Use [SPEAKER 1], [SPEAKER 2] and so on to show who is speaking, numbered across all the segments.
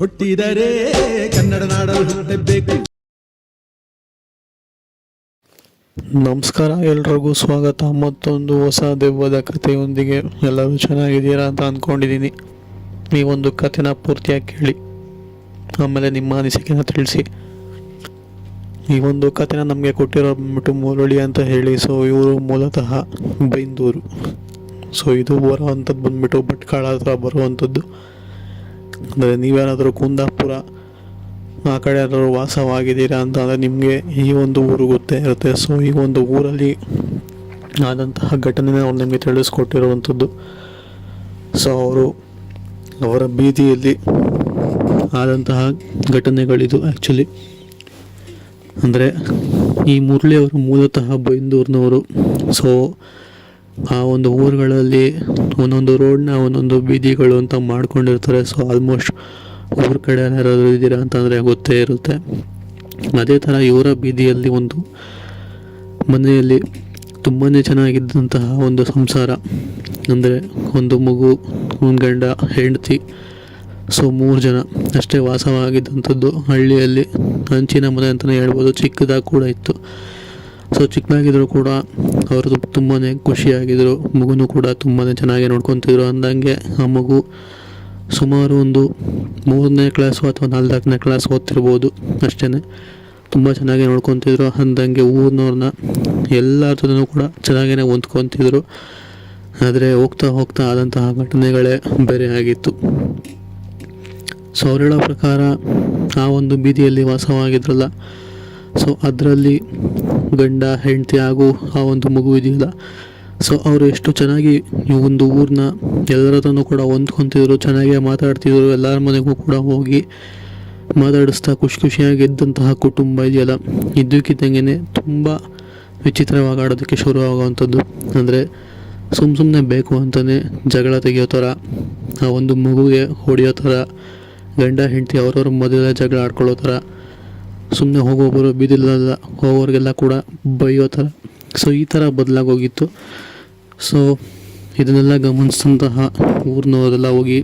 [SPEAKER 1] ಹುಟ್ಟಿದರೆ ಕನ್ನಡ ನಾಡಲು ಹುಟ್ಟಬೇಕು.
[SPEAKER 2] ನಮಸ್ಕಾರ, ಎಲ್ರಿಗೂ ಸ್ವಾಗತ. ಮತ್ತೊಂದು ಹೊಸ ದೆವ್ವದ ಕಥೆಯೊಂದಿಗೆ. ಎಲ್ಲರೂ ಚೆನ್ನಾಗಿದ್ದೀರಾ ಅಂತ ಅಂದ್ಕೊಂಡಿದ್ದೀನಿ. ಈ ಒಂದು ಕಥೆನ ಪೂರ್ತಿಯಾಗಿ ಕೇಳಿ, ಆಮೇಲೆ ನಿಮ್ಮ ಅನಿಸಿಕೆನ ತಿಳಿಸಿ. ಈ ಒಂದು ಕಥೆನ ನಮಗೆ ಕೊಟ್ಟಿರೋ ಬಂದ್ಬಿಟ್ಟು ಮುರಳಿ ಅಂತ ಹೇಳಿ. ಸೊ ಇವರು ಮೂಲತಃ ಬೈಂದೂರು. ಸೊ ಇದು ಬರುವಂಥದ್ದು ಬಂದ್ಬಿಟ್ಟು ಭಟ್ಕಳ ಹತ್ರ ಬರುವಂಥದ್ದು. ಅಂದರೆ ನೀವೇನಾದರೂ ಕುಂದಾಪುರ ಆ ಕಡೆ ಯಾರಾದರೂ ವಾಸವಾಗಿದ್ದೀರಾ ಅಂತ ಅಂದರೆ ನಿಮಗೆ ಈ ಒಂದು ಊರು ಗೊತ್ತೇ ಇರುತ್ತೆ. ಸೊ ಈ ಒಂದು ಊರಲ್ಲಿ ಆದಂತಹ ಘಟನೆನ ಅವ್ರು ನಿಮಗೆ ತಿಳಿಸ್ಕೊಟ್ಟಿರುವಂಥದ್ದು. ಸೊ ಅವರ ಬೀದಿಯಲ್ಲಿ ಆದಂತಹ ಘಟನೆಗಳಿದು ಆ್ಯಕ್ಚುಲಿ. ಅಂದರೆ ಈ ಮುರಳಿಯವರು ಮೂಲತಃ ಬೈಂದೂರಿನವರು. ಸೊ ಆ ಒಂದು ಊರುಗಳಲ್ಲಿ ಒಂದೊಂದು ರೋಡ್ನ ಒಂದೊಂದು ಬೀದಿಗಳು ಅಂತ ಮಾಡ್ಕೊಂಡಿರ್ತಾರೆ. ಸೊ ಆಲ್ಮೋಸ್ಟ್ ಊರ ಕಡೆ ಯಾರಾದರೂ ಇದ್ದೀರಾ ಅಂತಂದರೆ ಗೊತ್ತೇ ಇರುತ್ತೆ. ಅದೇ ಥರ ಇವರ ಬೀದಿಯಲ್ಲಿ ಒಂದು ಮನೆಯಲ್ಲಿ ತುಂಬಾ ಚೆನ್ನಾಗಿದ್ದಂತಹ ಒಂದು ಸಂಸಾರ, ಅಂದರೆ ಒಂದು ಮಗು, ಒಂದು ಗಂಡ, ಹೆಂಡತಿ, ಸೊ 3 ಜನ ಅಷ್ಟೇ ವಾಸವಾಗಿದ್ದಂಥದ್ದು. ಹಳ್ಳಿಯಲ್ಲಿ ಹಂಚಿನ ಮನೆ ಅಂತಲೇ ಹೇಳ್ಬೋದು. ಚಿಕ್ಕದಾಗಿ ಕೂಡ ಇತ್ತು. ಸೊ ಚಿಕ್ಕದಾಗಿದ್ದರೂ ಕೂಡ ಅವರು ತುಂಬಾ ಖುಷಿಯಾಗಿದ್ದರು. ಮಗುನೂ ಕೂಡ ತುಂಬಾ ಚೆನ್ನಾಗಿ ನೋಡ್ಕೊತಿದ್ರು. ಅಂದಂಗೆ ಆ ಮಗು ಸುಮಾರು ಒಂದು 3ನೇ ಕ್ಲಾಸು ಅಥವಾ 4ನೇ ಕ್ಲಾಸ್ ಓದ್ತಿರ್ಬೋದು ಅಷ್ಟೇ. ತುಂಬ ಚೆನ್ನಾಗಿ ನೋಡ್ಕೊತಿದ್ರು. ಅಂದಂಗೆ ಊರಿನವ್ರನ್ನ ಎಲ್ಲರ ಜೊತೆನೂ ಕೂಡ ಚೆನ್ನಾಗೇ ಹೊಂದ್ಕೊತಿದ್ರು. ಆದರೆ ಹೋಗ್ತಾ ಹೋಗ್ತಾ ಆದಂತಹ ಘಟನೆಗಳೇ ಬೇರೆ ಆಗಿತ್ತು. ಸೊ ಅವ್ರು ಹೇಳೋ ಪ್ರಕಾರ ಆ ಒಂದು ಬೀದಿಯಲ್ಲಿ ವಾಸವಾಗಿದ್ರಲ್ಲ, ಸೊ ಅದರಲ್ಲಿ ಗಂಡ, ಹೆಂಡತಿ ಹಾಗೂ ಆ ಒಂದು ಮಗು ಇದೆಯಲ್ಲ, ಸೊ ಅವರು ಎಷ್ಟು ಚೆನ್ನಾಗಿ ಈ ಒಂದು ಊರನ್ನ ಎಲ್ಲರ ಹತ್ರನೂ ಕೂಡ ಹೊಂದ್ಕೊತಿದ್ರು, ಚೆನ್ನಾಗೇ ಮಾತಾಡ್ತಿದ್ರು. ಎಲ್ಲರ ಮನೆಗೂ ಕೂಡ ಹೋಗಿ ಮಾತಾಡಿಸ್ತಾ ಖುಷಿಯಾಗಿದ್ದಂತಹ ಕುಟುಂಬ ಇದೆಯಲ್ಲ, ಇದ್ದಕ್ಕಿದ್ದಂಗೆ ತುಂಬ ವಿಚಿತ್ರವಾಗಿ ಆಡೋದಕ್ಕೆ ಶುರು ಆಗೋವಂಥದ್ದು. ಅಂದರೆ ಸುಮ್ಮನೆ ಬೇಕು ಅಂತಲೇ ಜಗಳ ತೆಗಿಯೋ ಥರ, ಆ ಒಂದು ಮಗುಗೆ ಹೊಡೆಯೋ ಥರ, ಗಂಡ ಹೆಂಡತಿ ಅವ್ರವ್ರ ಮೊದಲೇ ಜಗಳ ಆಡ್ಕೊಳ್ಳೋ ಥರ, ಸುಮ್ಮನೆ ಹೋಗೋರು ಬೀದಿಲೆಲ್ಲ ಹೋಗೋರಿಗೆಲ್ಲ ಕೂಡ ಬೈಯೋ ಥರ. ಸೊ ಈ ಥರ ಬದಲಾಗೋಗಿತ್ತು. ಸೊ ಇದನ್ನೆಲ್ಲ ಗಮನಿಸಿದಂತಹ ಊರಿನವರೆಲ್ಲ ಹೋಗಿ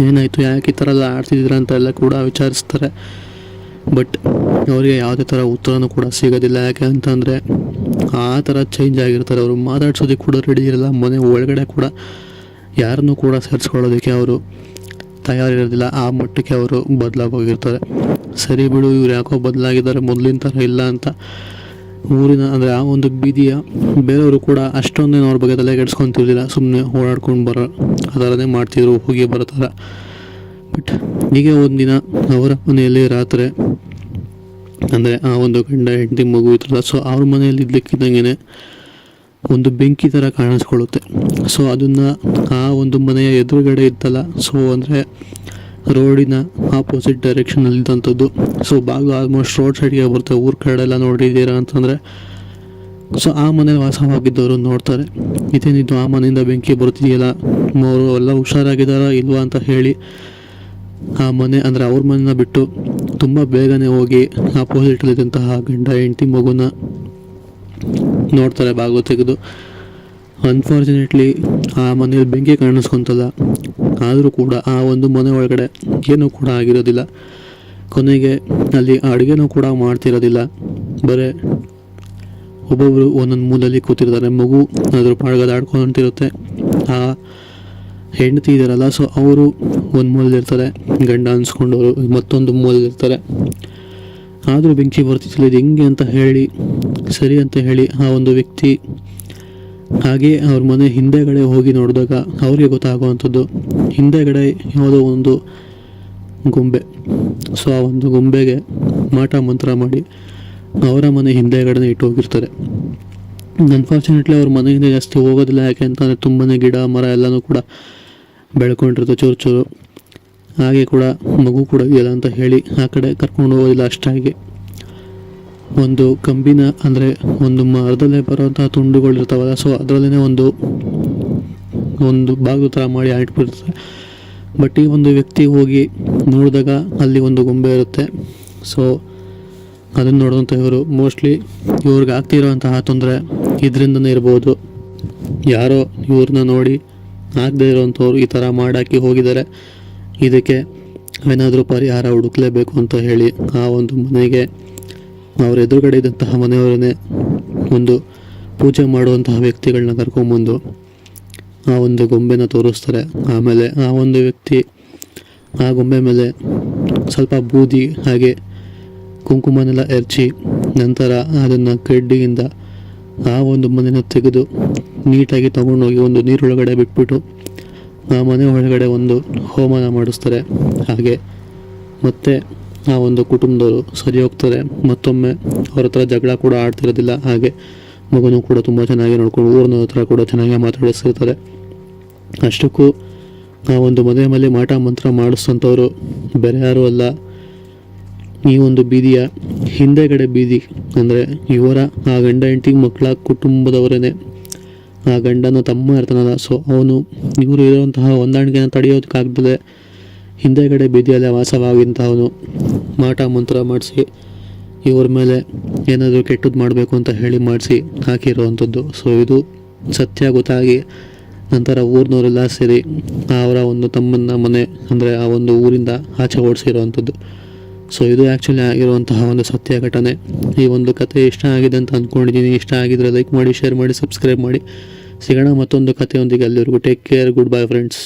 [SPEAKER 2] ಏನಾಯಿತು, ಯಾಕೆ ಈ ಥರ ಎಲ್ಲ ಆಡ್ತಿದ್ದೀರ ಅಂತ ಎಲ್ಲ ಕೂಡ ವಿಚಾರಿಸ್ತಾರೆ. ಬಟ್ ಅವರಿಗೆ ಯಾವುದೇ ಥರ ಉತ್ತರನೂ ಕೂಡ ಸಿಗೋದಿಲ್ಲ. ಯಾಕೆ ಅಂತಂದರೆ ಆ ಥರ ಚೇಂಜ್ ಆಗಿರ್ತಾರೆ. ಅವರು ಮಾತಾಡ್ಸೋದಕ್ಕೆ ಕೂಡ ರೆಡಿ ಇರಲ್ಲ. ಮನೆ ಒಳಗಡೆ ಕೂಡ ಯಾರನ್ನೂ ಕೂಡ ಸೇರಿಸ್ಕೊಳ್ಳೋದಕ್ಕೆ ಅವರು ತಯಾರಿರೋದಿಲ್ಲ. ಆ ಮಟ್ಟಕ್ಕೆ ಅವರು ಬದಲಾಗೋಗಿರ್ತಾರೆ. ಸರಿ ಬಿಡು, ಇವ್ರು ಯಾಕೋ ಬದಲಾಗಿದ್ದಾರೆ, ಮೊದಲಿನ ಥರ ಇಲ್ಲ ಅಂತ ಊರಿನ ಅಂದರೆ ಆ ಒಂದು ಬೀದಿಯ ಬೇರೆಯವರು ಕೂಡ ಅಷ್ಟೊಂದೇನು ಅವ್ರ ಬಗ್ಗೆ ತಲೆ ಕೆಡ್ಸ್ಕೊತಿರ್ಲಿಲ್ಲ. ಸುಮ್ಮನೆ ಓಡಾಡ್ಕೊಂಡು ಬರೋ ಆ ಥರನೇ ಮಾಡ್ತಿದ್ರು, ಹೋಗಿ ಬರೋ ಥರ. ಬಟ್ ಹೀಗೆ ಒಂದಿನ ಅವರ ಮನೆಯಲ್ಲಿ ರಾತ್ರಿ, ಅಂದರೆ ಆ ಒಂದು ಗಂಡ ಹೆಂಡತಿ ಮಗು ಇದ್ರಲ್ಲ, ಸೊ ಅವ್ರ ಮನೆಯಲ್ಲಿ ಇದ್ದಕ್ಕಿದ್ದಂಗೆ ಒಂದು ಬೆಂಕಿ ಥರ ಕಾಣಿಸ್ಕೊಳ್ಳುತ್ತೆ. ಸೊ ಅದನ್ನು ಆ ಒಂದು ಮನೆಯ ಎದುರುಗಡೆ ಇತ್ತಲ್ಲ, ಸೊ ಅಂದರೆ ರೋಡಿನ ಆಪೋಸಿಟ್ ಡೈರೆಕ್ಷನಲ್ಲಿದ್ದಂಥದ್ದು. ಸೊ ಬಾಗಿಲು ಆಲ್ಮೋಸ್ಟ್ ರೋಡ್ ಸೈಡ್ಗೆ ಬರುತ್ತೆ. ಊರ ಕಡೆ ಎಲ್ಲ ನೋಡಿದ್ದೀರಾ ಅಂತಂದರೆ, ಸೊ ಆ ಮನೇಲಿ ವಾಸವಾಗಿದ್ದವರು ನೋಡ್ತಾರೆ, ಇದೇನಿದ್ದು ಆ ಮನೆಯಿಂದ ಬೆಂಕಿ ಬರ್ತಿದೆಯಲ್ಲ, ಅವರು ಎಲ್ಲ ಹುಷಾರಾಗಿದ್ದಾರಾ ಇಲ್ವಾ ಅಂತ ಹೇಳಿ ಆ ಮನೆ ಅಂದರೆ ಅವ್ರ ಮನೆನ ಬಿಟ್ಟು ತುಂಬ ಬೇಗನೆ ಹೋಗಿ ಆಪೋಸಿಟಲ್ಲಿದ್ದಂತಹ ಗಂಡ ಹೆಂಡತಿ ಮಗುನ ನೋಡ್ತಾರೆ ಬಾಗಿಲು ತೆಗೆದು. ಅನ್ಫಾರ್ಚುನೇಟ್ಲಿ ಆ ಮನೇಲಿ ಬೆಂಕಿ ಕಾಣಿಸ್ಕೊತಲ್ಲ, ಆದರೂ ಕೂಡ ಆ ಒಂದು ಮನೆ ಒಳಗಡೆ ಏನೂ ಕೂಡ ಆಗಿರೋದಿಲ್ಲ. ಕೊನೆಗೆ ಅಲ್ಲಿ ಅಡುಗೆನೂ ಕೂಡ ಮಾಡ್ತಿರೋದಿಲ್ಲ. ಬರೀ ಒಬ್ಬೊಬ್ಬರು ಒಂದೊಂದು ಮೂಲಲ್ಲಿ ಕೂತಿರ್ತಾರೆ. ಮಗು ಅದ್ರ ಪಾಡ್ಗದ ಆಡ್ಕೊಂತಿರುತ್ತೆ. ಆ ಹೆಂಡತಿ ಇದ್ದಾರಲ್ಲ, ಸೊ ಅವರು ಒಂದು ಮೂಲದಲ್ಲಿರ್ತಾರೆ, ಗಂಡ ಅನ್ಸ್ಕೊಂಡವರು ಮತ್ತೊಂದು ಮೂಲದಲ್ಲಿರ್ತಾರೆ. ಆದರೂ ಬೆಂಕಿ ಬರ್ತಿತ್ತಿಲ್ಲ. ಇದು ಹೆಂಗೆ ಅಂತ ಹೇಳಿ, ಸರಿ ಅಂತ ಹೇಳಿ ಆ ಒಂದು ವ್ಯಕ್ತಿ ಹಾಗೆ ಅವ್ರ ಮನೆ ಹಿಂದೆಗಡೆ ಹೋಗಿ ನೋಡಿದಾಗ ಅವ್ರಿಗೆ ಗೊತ್ತಾಗುವಂಥದ್ದು, ಹಿಂದೆಗಡೆ ಯಾವುದೋ ಒಂದು ಗೊಂಬೆ. ಸೊ ಆ ಒಂದು ಗೊಂಬೆಗೆ ಮಾಟ ಮಂತ್ರ ಮಾಡಿ ಅವರ ಮನೆ ಹಿಂದೆಗಡೆ ಇಟ್ಟು ಹೋಗಿರ್ತಾರೆ. ಅನ್ಫಾರ್ಚುನೇಟ್ಲಿ ಅವ್ರ ಮನೆ ಹಿಂದೆ ಜಾಸ್ತಿ ಹೋಗೋದಿಲ್ಲ. ಯಾಕೆ ಅಂತಂದರೆ ತುಂಬಾ ಗಿಡ ಮರ ಎಲ್ಲನೂ ಕೂಡ ಬೆಳ್ಕೊಂಡಿರುತ್ತೆ ಚೂರು ಚೂರು. ಹಾಗೆ ಕೂಡ ಮಗು ಕೂಡ ಇದೆಯಲ್ಲ ಅಂತ ಹೇಳಿ ಆ ಕಡೆ ಕರ್ಕೊಂಡು ಹೋಗೋದಿಲ್ಲ. ಅಷ್ಟಾಗಿ ಒಂದು ಕಂಬಿನ ಅಂದರೆ ಒಂದು ಮರದಲ್ಲೇ ಬರೋಂಥ ತುಂಡುಗಳಿರ್ತಾವಲ್ಲ, ಸೊ ಅದರಲ್ಲೇ ಒಂದು ಬಾಗಿಲು ಥರ ಮಾಡಿ ಇಟ್ಬಿಡ್ತಾರೆ. ಬಟ್ ಈ ಒಂದು ವ್ಯಕ್ತಿ ಹೋಗಿ ನೋಡಿದಾಗ ಅಲ್ಲಿ ಒಂದು ಗೊಂಬೆ ಇರುತ್ತೆ. ಸೊ ಅದನ್ನು ನೋಡುವಂಥ ಇವರು ಮೋಸ್ಟ್ಲಿ ಇವ್ರಿಗೆ ಆಗ್ತಿರೋಂತಹ ತೊಂದರೆ ಇದರಿಂದನೇ ಇರ್ಬೋದು. ಯಾರೋ ಇವ್ರನ್ನ ನೋಡಿ ಆಗದೆ ಇರೋವಂಥವ್ರು ಈ ಥರ ಮಾಡಾಕಿ ಹೋಗಿದ್ದಾರೆ. ಇದಕ್ಕೆ ಏನಾದರೂ ಪರಿಹಾರ ಹುಡುಕ್ಲೇಬೇಕು ಅಂತ ಹೇಳಿ ಆ ಒಂದು ಮನೆಗೆ ಅವ್ರ ಎದುರುಗಡೆ ಇದ್ದಂತಹ ಮನೆಯವರನ್ನೇ ಒಂದು ಪೂಜೆ ಮಾಡುವಂತಹ ವ್ಯಕ್ತಿಗಳನ್ನ ಕರ್ಕೊಂಬಂದು ಆ ಒಂದು ಗೊಂಬೆನ ತೋರಿಸ್ತಾರೆ. ಆಮೇಲೆ ಆ ಒಂದು ವ್ಯಕ್ತಿ ಆ ಗೊಂಬೆ ಮೇಲೆ ಸ್ವಲ್ಪ ಬೂದಿ ಹಾಗೆ ಕುಂಕುಮನೆಲ್ಲ ಎರಚಿ ನಂತರ ಅದನ್ನು ಕಡ್ಡಿಯಿಂದ ಆ ಒಂದು ಮನೆನ ತೆಗೆದು ನೀಟಾಗಿ ತಗೊಂಡೋಗಿ ಒಂದು ನೀರೊಳಗಡೆ ಬಿಟ್ಬಿಟ್ಟು ಆ ಮನೆ ಒಳಗಡೆ ಒಂದು ಹೋಮನ ಮಾಡಿಸ್ತಾರೆ. ಹಾಗೆ ಮತ್ತೆ ಆ ಒಂದು ಕುಟುಂಬದವರು ಸರಿ ಹೋಗ್ತಾರೆ. ಮತ್ತೊಮ್ಮೆ ಅವ್ರ ಹತ್ರ ಜಗಳ ಕೂಡ ಆಡ್ತಿರೋದಿಲ್ಲ. ಹಾಗೆ ಮಗನೂ ಕೂಡ ತುಂಬ ಚೆನ್ನಾಗಿ ನೋಡ್ಕೊಂಡು ಊರಿನ ಹತ್ರ ಕೂಡ ಚೆನ್ನಾಗಿ ಮಾತಾಡಿಸ್ತಿರ್ತಾರೆ. ಅಷ್ಟಕ್ಕೂ ಆ ಒಂದು ಮದುವೆ ಮೇಲೆ ಮಾಟ ಮಂತ್ರ ಮಾಡಿಸೋಂಥವ್ರು ಬೇರೆ ಯಾರೂ ಅಲ್ಲ, ಈ ಒಂದು ಬೀದಿಯ ಹಿಂದೆಗಡೆ ಬೀದಿ ಅಂದರೆ ಇವರ ಆ ಗಂಡ ಹೆಂಡತಿ ಮಕ್ಕಳ ಕುಟುಂಬದವರೇ. ಆ ಗಂಡನ ತಮ್ಮ ಇರ್ತಾನಲ್ಲ, ಸೊ ಅವನು ಇವರು ಇರುವಂತಹ ಹೊಂದಾಣಿಕೆನ ತಡೆಯೋದಕ್ಕಾಗ್ದಲೆ ಹಿಂದೆಗಡೆ ಬೀದಿಯಲ್ಲೇ ವಾಸವಾಗಿಂತಹವನು ಮಾಟ ಮಂತ್ರ ಮಾಡಿಸಿ ಇವ್ರ ಮೇಲೆ ಏನಾದರೂ ಕೆಟ್ಟದ್ದು ಮಾಡಬೇಕು ಅಂತ ಹೇಳಿ ಮಾಡಿಸಿ ಹಾಕಿರುವಂಥದ್ದು. ಸೊ ಇದು ಸತ್ಯ ಗೊತ್ತಾಗಿ ನಂತರ ಊರಿನವರೆಲ್ಲ ಸೇರಿ ಅವರ ಒಂದು ತಮ್ಮನ ಮನೆ ಅಂದರೆ ಆ ಒಂದು ಊರಿಂದ ಆಚೆ ಓಡಿಸಿರುವಂಥದ್ದು. ಸೊ ಇದು ಆ್ಯಕ್ಚುಲಿ ಆಗಿರುವಂತಹ ಒಂದು ಸತ್ಯ ಘಟನೆ. ಈ ಒಂದು ಕತೆ ಇಷ್ಟ ಆಗಿದೆ ಅಂತ ಅಂದ್ಕೊಂಡಿದ್ದೀನಿ. ಇಷ್ಟ ಆಗಿದ್ರೆ ಲೈಕ್ ಮಾಡಿ, ಶೇರ್ ಮಾಡಿ, ಸಬ್ಸ್ಕ್ರೈಬ್ ಮಾಡಿ. ಸಿಗೋಣ ಮತ್ತೊಂದು ಕಥೆಯೊಂದಿಗೆ. ಅಲ್ಲಿವರೆಗೂ take care, good bye friends.